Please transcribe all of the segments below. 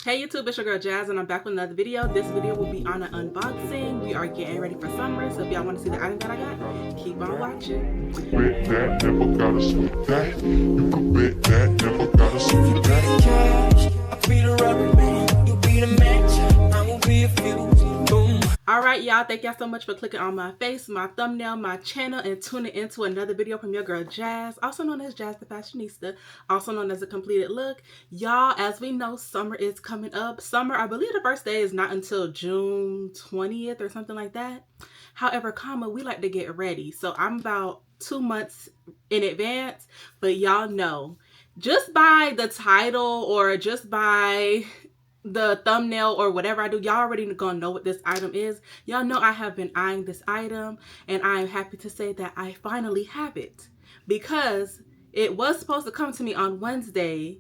Hey YouTube, it's your girl Jazz and I'm back with another video. This video will be on an unboxing. We are getting ready for summer, so if y'all want to see the item that I got, keep on watching. Bet that, never gotta sweep that. You could bet that, never gotta sweep that. I'll be the rubber man, you be the match, I will be a fuse. Boom. Alright y'all, thank y'all so much for clicking on my face, my thumbnail, my channel, and tuning into another video from your girl Jazz, also known as Jazz the Fashionista, also known as A Completed Look. Y'all, as we know, summer is coming up. Summer, I believe the first day is not until June 20th or something like that. However, we like to get ready. So I'm about 2 months in advance, but y'all know, just by the title or just by the thumbnail or whatever I do, y'all already gonna know what this item is. Y'all know I have been eyeing this item and I am happy to say that I finally have it, because it was supposed to come to me on Wednesday.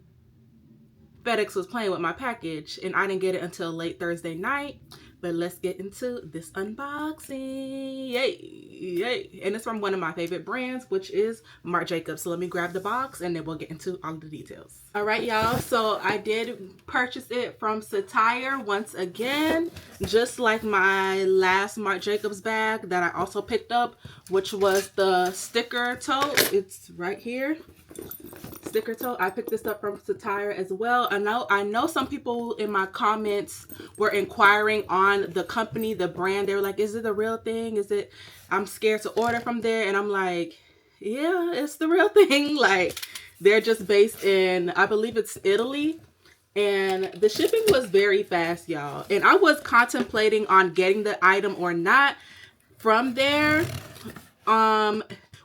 FedEx was playing with my package and I didn't get it until late Thursday night. But let's get into this unboxing. Yay! And it's from one of my favorite brands, which is Marc Jacobs. So let me grab the box and then we'll get into all of the details. All right, y'all. So I did purchase it from Satire once again, just like my last Marc Jacobs bag that I also picked up, which was the sticker tote. It's right here. Sticker tote. I picked this up from Satire as well. I know some people in my comments were inquiring on the company, the brand. They were like, is it the real thing? Is it? I'm scared to order from there. And I'm like, yeah, it's the real thing. Like, they're just based in, I believe it's Italy. And the shipping was very fast, y'all. And I was contemplating on getting the item or not from there.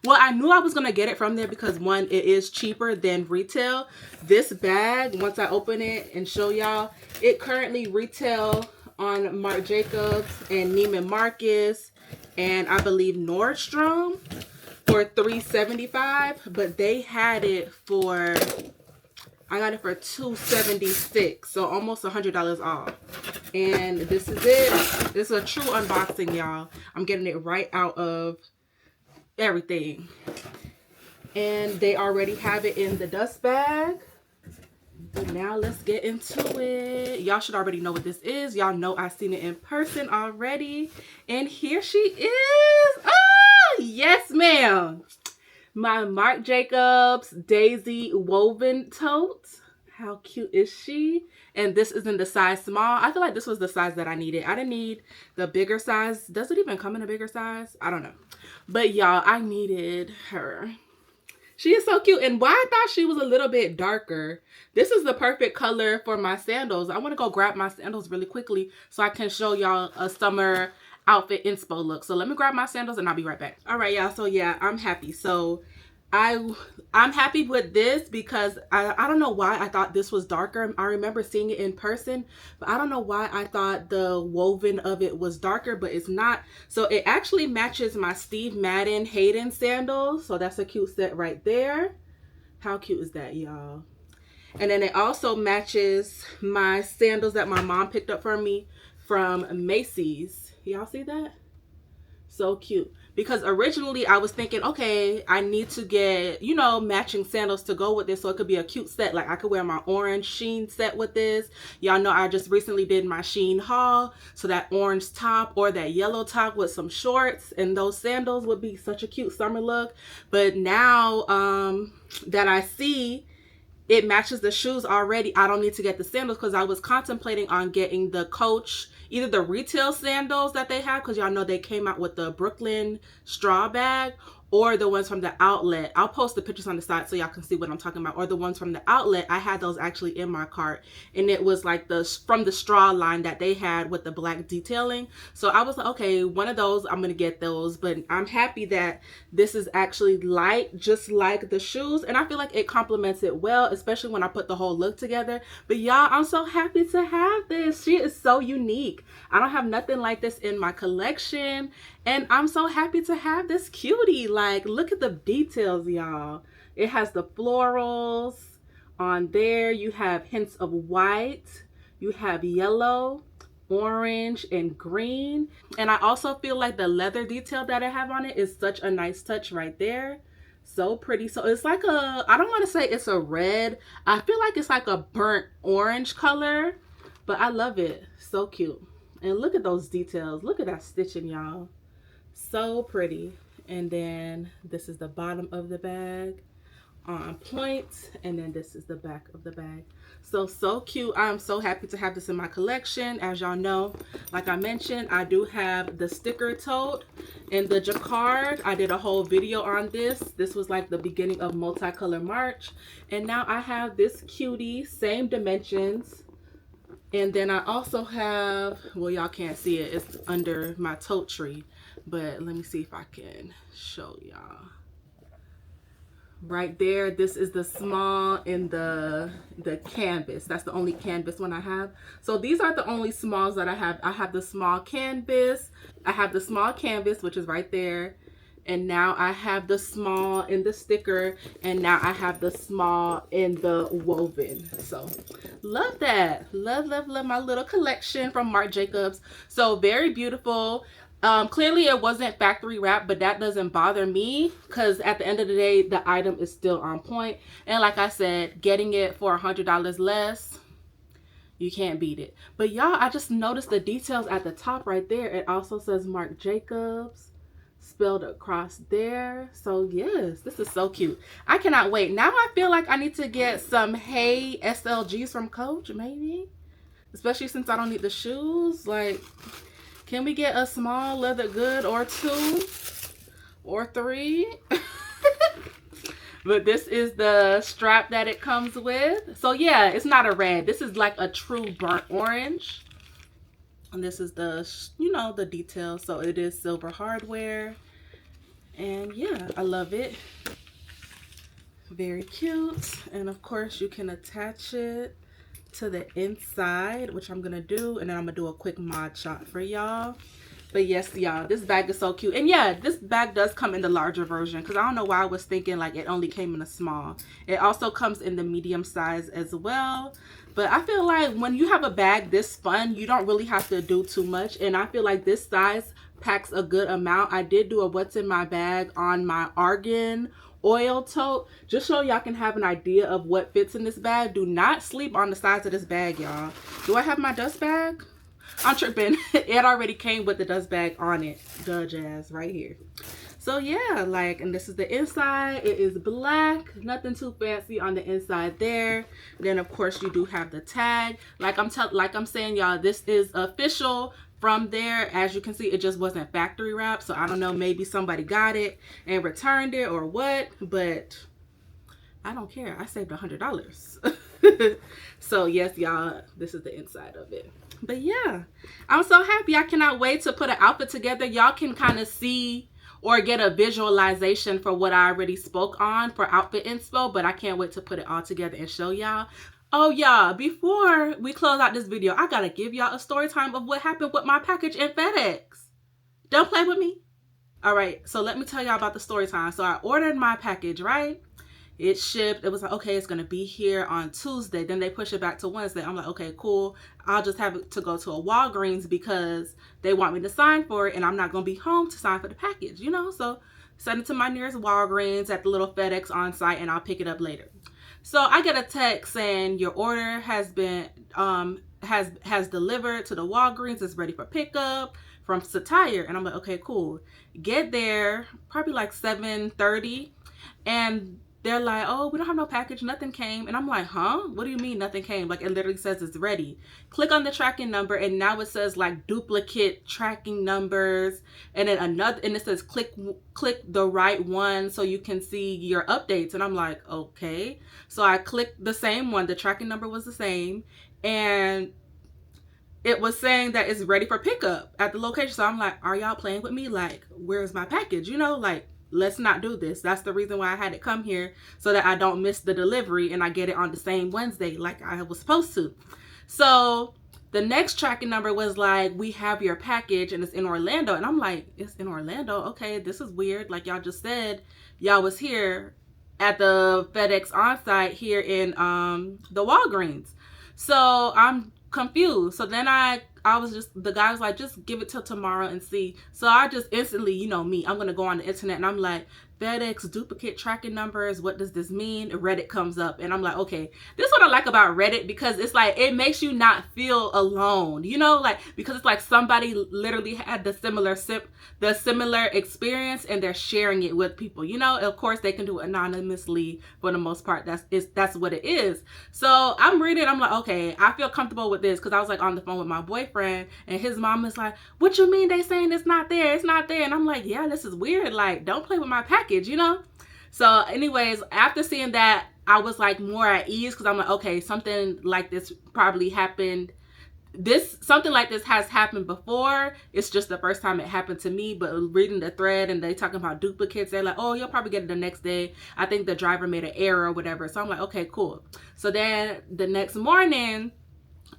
Well, I knew I was going to get it from there because, one, it is cheaper than retail. This bag, once I open it and show y'all, it currently retail on Marc Jacobs and Neiman Marcus and I believe Nordstrom for $3.75, but they had it for, I got it for $2.76, so almost $100 off. And this is it. This is a true unboxing, y'all. I'm getting it right out of everything, and they already have it in the dust bag. But now let's get into it. Y'all should already know what this is. Y'all know I've seen it in person already, and here she is. Oh yes, ma'am. My Marc Jacobs Daisy woven tote. How cute is she? And this is in the size small. I feel like this was the size that I needed. I didn't need the bigger size. Does it even come in a bigger size? I don't know. But y'all, I needed her. She is so cute. And why I thought she was a little bit darker. This is the perfect color for my sandals. I want to go grab my sandals really quickly so I can show y'all a summer outfit inspo look. So let me grab my sandals and I'll be right back. All right, y'all. So yeah, I'm happy. So I'm happy with this because I don't know why I thought this was darker. I remember seeing it in person, but I don't know why I thought the woven of it was darker, but it's not. So it actually matches my Steve Madden Hayden sandals. So that's a cute set right there. How cute is that, y'all? And then it also matches my sandals that my mom picked up for me from Macy's. Y'all see that? So cute. Because originally I was thinking, okay, I need to get, you know, matching sandals to go with this so it could be a cute set. Like I could wear my orange Sheen set with this. Y'all know I just recently did my Sheen haul. So that orange top or that yellow top with some shorts and those sandals would be such a cute summer look. But now that I see it matches the shoes already, I don't need to get the sandals, because I was contemplating on getting the Coach, either the retail sandals that they have, because y'all know they came out with the Brooklyn straw bag, or the ones from the outlet. I'll post the pictures on the side so y'all can see what I'm talking about. Or the ones from the outlet. I had those actually in my cart, and it was like from the straw line that they had with the black detailing. So I was like, okay, one of those, I'm gonna get those. But I'm happy that this is actually light, just like the shoes, and I feel like it complements it well, especially when I put the whole look together. But y'all, I'm so happy to have this. She is so unique. I don't have nothing like this in my collection, and I'm so happy to have this cutie. Like, look at the details, y'all. It has the florals on there. You have hints of white. You have yellow, orange, and green. And I also feel like the leather detail that I have on it is such a nice touch right there. So pretty. So it's like a, I don't want to say it's a red. I feel like it's like a burnt orange color. But I love it. So cute. And look at those details. Look at that stitching, y'all. So pretty. And then this is the bottom of the bag on point, and then this is the back of the bag. So cute. I'm so happy to have this in my collection. As y'all know, like I mentioned, I do have the sticker tote and the jacquard. I did a whole video on this. This was like the beginning of multicolor March, and now I have this cutie, same dimensions. And then I also have, well, y'all can't see it, it's under my tote tree, but let me see if I can show y'all. Right there, this is the small in the canvas. That's the only canvas one I have. So these are the only smalls that I have. I have the small canvas. I have the small canvas, which is right there. And now I have the small in the sticker, and now I have the small in the woven. So love that. Love my little collection from Marc Jacobs. So very beautiful. Clearly it wasn't factory wrapped, but that doesn't bother me because at the end of the day, the item is still on point. And like I said, getting it for $100 less, you can't beat it. But y'all, I just noticed the details at the top right there. It also says Marc Jacobs spelled across there. So yes, this is so cute. I cannot wait. Now I feel like I need to get some Hey SLGs from Coach, maybe, especially since I don't need the shoes. Like, can we get a small leather good or 2 or 3? But this is the strap that it comes with. So yeah, it's not a red. This is like a true burnt orange. And this is the, you know, the detail. So it is silver hardware. And yeah, I love it. Very cute. And of course you can attach it to the inside, which I'm gonna do, and then I'm gonna do a quick mod shot for y'all. But yes, y'all, this bag is so cute. And yeah, this bag does come in the larger version, because I don't know why I was thinking like it only came in a small. It also comes in the medium size as well. But I feel like when you have a bag this fun, you don't really have to do too much, and I feel like this size packs a good amount. I did do a what's in my bag on my argan oil tote, just so y'all can have an idea of what fits in this bag. Do not sleep on the size of this bag, y'all. Do I have my dust bag? I'm tripping. It already came with the dust bag on it. Duh, Jazz, right here. So yeah, like, and this is the inside. It is black, nothing too fancy on the inside there. Then of course you do have the tag. Like I'm saying, y'all, this is official. From there, as you can see, it just wasn't factory wrapped. So I don't know, maybe somebody got it and returned it or what, but I don't care. I saved $100. So yes, y'all, this is the inside of it. But yeah, I'm so happy. I cannot wait to put an outfit together. Y'all can kind of see or get a visualization for what I already spoke on for outfit inspo, but I can't wait to put it all together and show y'all. Oh y'all, before we close out this video, I gotta give y'all a story time of what happened with my package in FedEx. Don't play with me. All right, so let me tell y'all about the story time. So I ordered my package, right? It shipped. It was like, okay, it's gonna be here on Tuesday. Then they push it back to Wednesday. I'm like, okay, cool. I'll just have it to go to a Walgreens because they want me to sign for it, and I'm not gonna be home to sign for the package, you know? So send it to my nearest Walgreens at the little FedEx on site, and I'll pick it up later. So I get a text saying your order has been has delivered to the Walgreens. It's ready for pickup from Satire. And I'm like, okay, cool. Get there probably like 7:30, and they're like, oh, we don't have no package, nothing came. And I'm like, huh? What do you mean nothing came? Like, it literally says it's ready. Click on the tracking number, and now it says like duplicate tracking numbers, and then another, and it says click the right one so you can see your updates. And I'm like, okay. So I clicked the same one. The tracking number was the same, and it was saying that it's ready for pickup at the location. So I'm like, are y'all playing with me? Like, where's my package? You know, like, let's not do this. That's the reason why I had it come here, so that I don't miss the delivery and I get it on the same Wednesday like I was supposed to. So the next tracking number was like, we have your package and it's in Orlando. And I'm like, it's in Orlando? Okay, this is weird. Like, y'all just said y'all was here at the FedEx on-site here in the Walgreens. So I'm confused. So then I was just, the guy was like, just give it till tomorrow and see. So I just instantly, you know me, I'm gonna go on the internet and I'm like, FedEx duplicate tracking numbers. What does this mean? Reddit comes up, and I'm like, okay, this is what I like about Reddit, because it's like, it makes you not feel alone, you know, like, because it's like somebody literally had the similar experience, and they're sharing it with people, you know. Of course, they can do it anonymously for the most part. That's what it is. So I'm reading, I'm like, okay, I feel comfortable with this, because I was like on the phone with my boyfriend, and his mom is like, what you mean they saying it's not there? It's not there. And I'm like, yeah, this is weird. Like, don't play with my package, you know. So anyways, after seeing that, I was like more at ease, because I'm like, okay, something like this probably happened. Something like this has happened before. It's just the first time it happened to me. But reading the thread, and they talking about duplicates, they're like, oh, you'll probably get it the next day. I think the driver made an error or whatever. So I'm like, okay, cool. So then the next morning,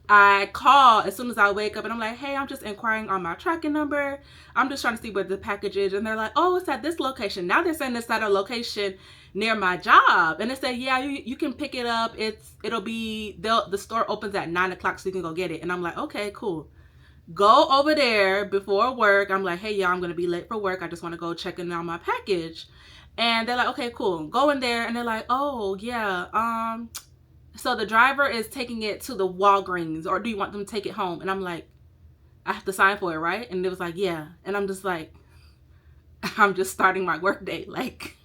I call as soon as I wake up, and I'm like, hey, I'm just inquiring on my tracking number. I'm just trying to see where the package is. And they're like, oh, it's at this location. Now they're saying it's at a location near my job. And they said, yeah, you can pick it up. The store opens at 9 o'clock, so you can go get it. And I'm like, okay, cool. Go over there before work. I'm like, hey, y'all, I'm going to be late for work. I just want to go check in on my package. And they're like, okay, cool. Go in there. And they're like, oh, yeah, so the driver is taking it to the Walgreens, or do you want them to take it home? And I'm like, I have to sign for it, right? And it was like, yeah. And I'm just like, I'm just starting my work day. Like,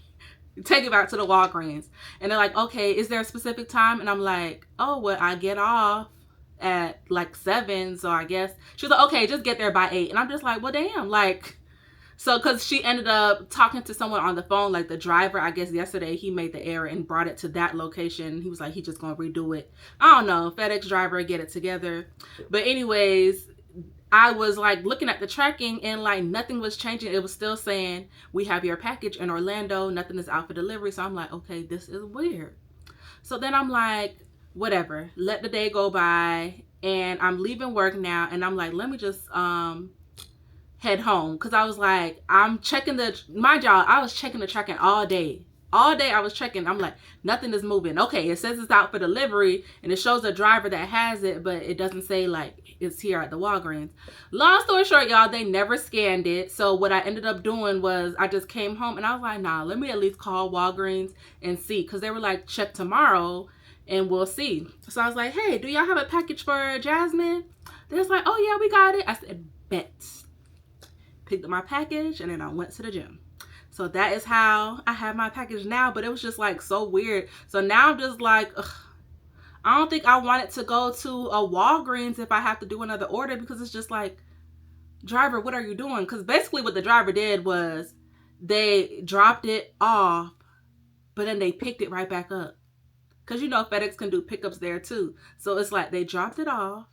take it back to the Walgreens. And they're like, okay, is there a specific time? And I'm like, oh, well, I get off at like 7. So I guess she was like, okay, just get there by 8. And I'm just like, well, damn, like, so, because she ended up talking to someone on the phone, like the driver, I guess yesterday, he made the error and brought it to that location. He was like, he just gonna redo it. I don't know, FedEx driver, get it together. But anyways, I was like looking at the tracking, and like nothing was changing. It was still saying, we have your package in Orlando, nothing is out for delivery. So I'm like, okay, this is weird. So then I'm like, whatever, let the day go by, and I'm leaving work now, and I'm like, let me just head home, because I was like, I'm checking mind y'all, I was checking the tracking all day I was checking. I'm like, nothing is moving. Okay, it says it's out for delivery, and it shows a driver that has it, but it doesn't say like it's here at the Walgreens. Long story short, y'all, they never scanned it. So what I ended up doing was I just came home, and I was like, nah, let me at least call Walgreens and see, because they were like, check tomorrow and we'll see. So I was like, hey, do y'all have a package for Jasmine? They was like, oh yeah, we got it. I said, bet. Picked up my package, and then I went to the gym. So that is how I have my package now. But it was just like so weird. So now I'm just like, ugh, I don't think I wanted to go to a Walgreens if I have to do another order, because it's just like, driver, what are you doing? Because basically what the driver did was they dropped it off, but then they picked it right back up. Because you know FedEx can do pickups there too. So it's like they dropped it off,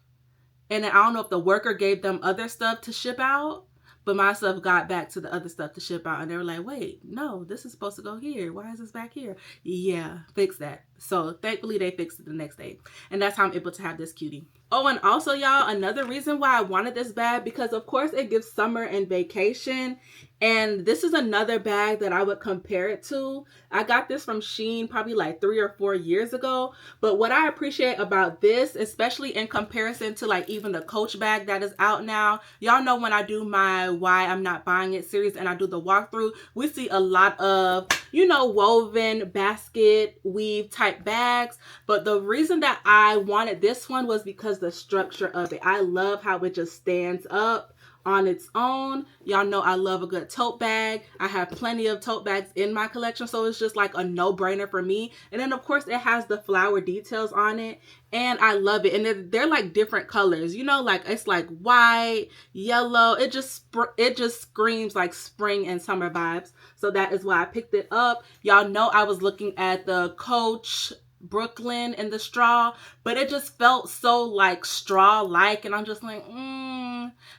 and then I don't know if the worker gave them other stuff to ship out, but my stuff got back to the other stuff to ship out. And they were like, wait, no, this is supposed to go here. Why is this back here? Yeah, fix that. So thankfully they fixed it the next day. And that's how I'm able to have this cutie. Oh, and also y'all, another reason why I wanted this bag, because of course it gives summer and vacation. And this is another bag that I would compare it to. I got this from Shein probably like 3 or 4 years ago. But what I appreciate about this, especially in comparison to like even the Coach bag that is out now, y'all know when I do my Why I'm Not Buying It series and I do the walkthrough, we see a lot of, you know, woven basket weave type bags. But the reason that I wanted this one was because the structure of it. I love how it just stands up on its own. Y'all know I love a good tote bag. I have plenty of tote bags in my collection, so it's just like a no-brainer for me. And then of course it has the flower details on it, and I love it. And they're like different colors, you know, like it's like white, yellow. It just screams like spring and summer vibes. So that is why I picked it up. Y'all know I was looking at the Coach Brooklyn and the straw, but it just felt so like straw like, and I'm just like,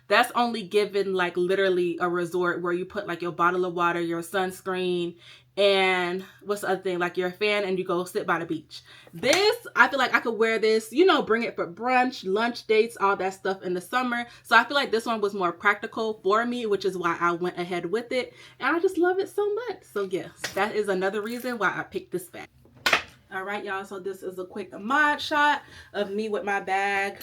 that's only given like literally a resort where you put like your bottle of water, your sunscreen, and what's the other thing, like your fan, and you go sit by the beach. This, I feel like I could wear this, you know, bring it for brunch, lunch dates, all that stuff in the summer. So I feel like this one was more practical for me, which is why I went ahead with it, and I just love it so much. So yes, that is another reason why I picked this bag. All right, y'all, so this is a quick mod shot of me with my bag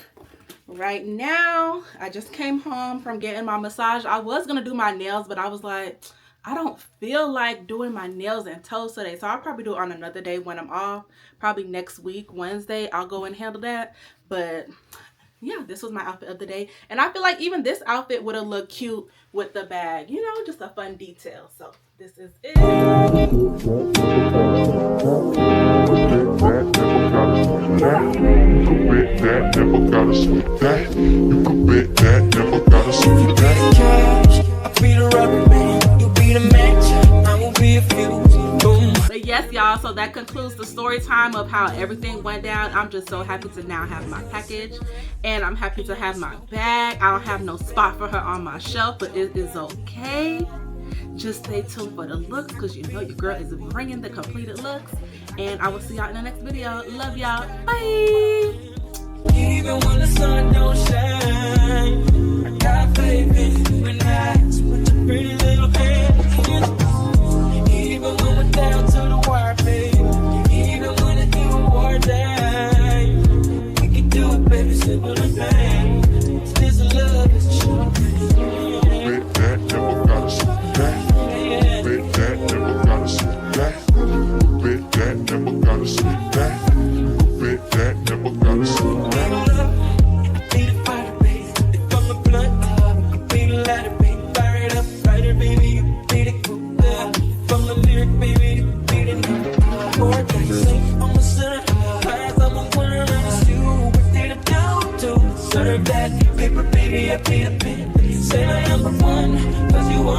right now. I just came home from getting my massage. I was gonna do my nails, but I was like, I don't feel like doing my nails and toes today, so I'll probably do it on another day when I'm off. Probably next week, Wednesday, I'll go and handle that. But yeah, this was my outfit of the day. And I feel like even this outfit would have looked cute with the bag. You know, just a fun detail. So this is it. But yes, y'all, so that concludes the story time of how everything went down. I'm just so happy to now have my package, and I'm happy to have my bag. I don't have no spot for her on my shelf, but it is okay. Just stay tuned for the looks, because you know your girl is bringing the completed looks. And I will see y'all in the next video. Love y'all. Bye. Even when the sun don't shine, I got faith in when I put your pretty little hand. Even when we're down to the wire, baby. Even when it's you or die, we can do it, baby, simple and plain. This is love, it's a show. With that, never gotta see that. With that, never gotta see that. With that, never gotta see that. With that, never gotta see that. Serve that paper, baby, I pay a pen. Say I am the one, 'cause you are.